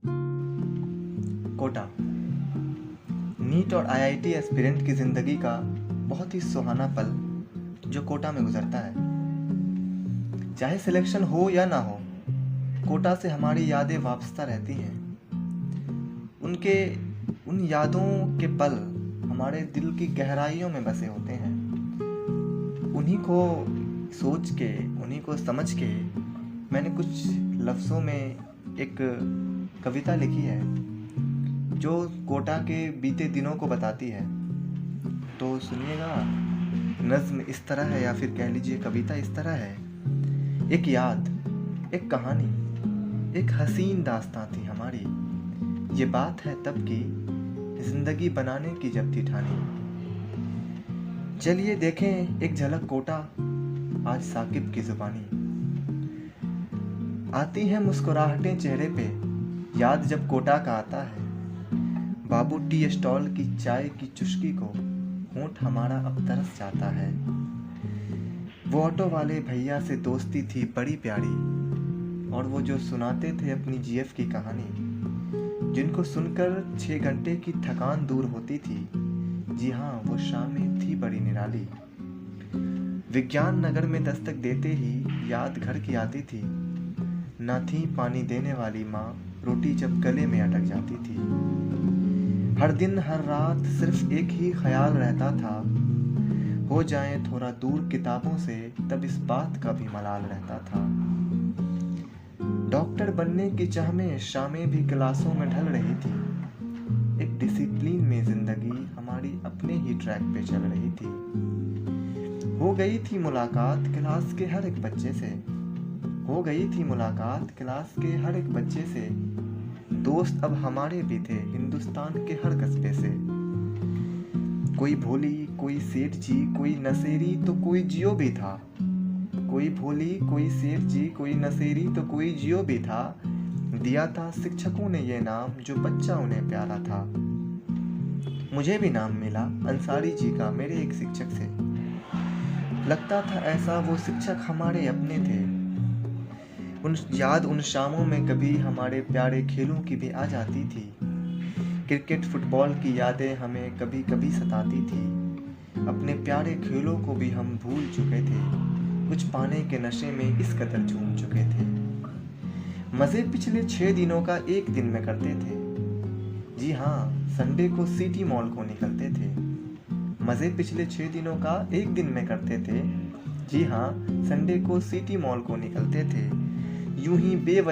Kota NEET और IIT aspirant की ज़िंदगी का बहुत ही सुहाना पल जो कोटा में गुजरता है। चाहे सिलेक्शन हो या ना हो, कोटा से हमारी यादें वाबस्ता रहती हैं। उनके उन यादों के पल हमारे दिल की गहराइयों में बसे होते हैं। उन्हीं को सोच के, उन्हीं को समझ के मैंने कुछ लफ्ज़ों में एक कविता लिखी है जो कोटा के बीते दिनों को बताती है। तो सुनिएगा, नज़्म इस तरह है या फिर कह लीजिए कविता इस तरह है। एक याद, एक कहानी, एक हसीन दास्तां थी हमारी। ये बात है तब की, जिंदगी बनाने की जब थी ठानी। चलिए देखें एक झलक कोटा, आज साकिब की जुबानी। आती हैं मुस्कुराहटें चेहरे पे, याद जब कोटा का आता है। बाबू टी स्टॉल की चाय की चुस्की को होंठ हमारा अब तरस जाता है। वो ऑटो वाले भैया से दोस्ती थी बड़ी प्यारी, और वो जो सुनाते थे अपनी जीएफ की कहानी, जिनको सुनकर 6 घंटे की थकान दूर होती थी। जी हाँ, वो शामें थी बड़ी निराली। विज्ञान नगर में दस्तक देते ही याद घर की आती थी। ना थी पानी देने वाली माँ, रोटी जब गले में अटक जाती थी। हर दिन हर रात सिर्फ एक ही ख्याल रहता था, हो जाएं थोड़ा दूर किताबों से, तब इस बात का भी मलाल रहता था। डॉक्टर बनने की चाह में शामें भी क्लासों में ढल रही थी। एक डिसिप्लिन में जिंदगी हमारी अपने ही ट्रैक पे चल रही थी। हो गई थी मुलाकात क्लास के हर एक बच्चे से, हो गई थी मुलाकात क्लास के हर एक बच्चे से। दोस्त अब हमारे भी थे हिंदुस्तान के हर कस्बे से। कोई भोली, कोई सेठ जी, कोई नशेरी, तो कोई जियो भी था। कोई भोली, कोई सेठ जी, कोई नशेरी, तो कोई जियो भी था। दिया था शिक्षकों ने ये नाम जो बच्चा उन्हें प्यारा था। मुझे भी नाम मिला अंसारी जी का मेरे एक शिक्षक से। लगता था ऐसा वो शिक्षक हमारे अपने थे। उन शामों में कभी हमारे प्यारे खेलों की भी आ जाती थी। क्रिकेट फुटबॉल की यादें हमें कभी कभी सताती थी। अपने प्यारे खेलों को भी हम भूल चुके थे, कुछ पाने के नशे में इस कदर झूम चुके थे। मज़े पिछले 6 दिनों का एक दिन में करते थे। जी हाँ, संडे को सिटी मॉल को निकलते थे। मज़े पिछले 6 दिनों का एक दिन में करते थे। जी हाँ, संडे को सिटी मॉल को निकलते थे। यूं ही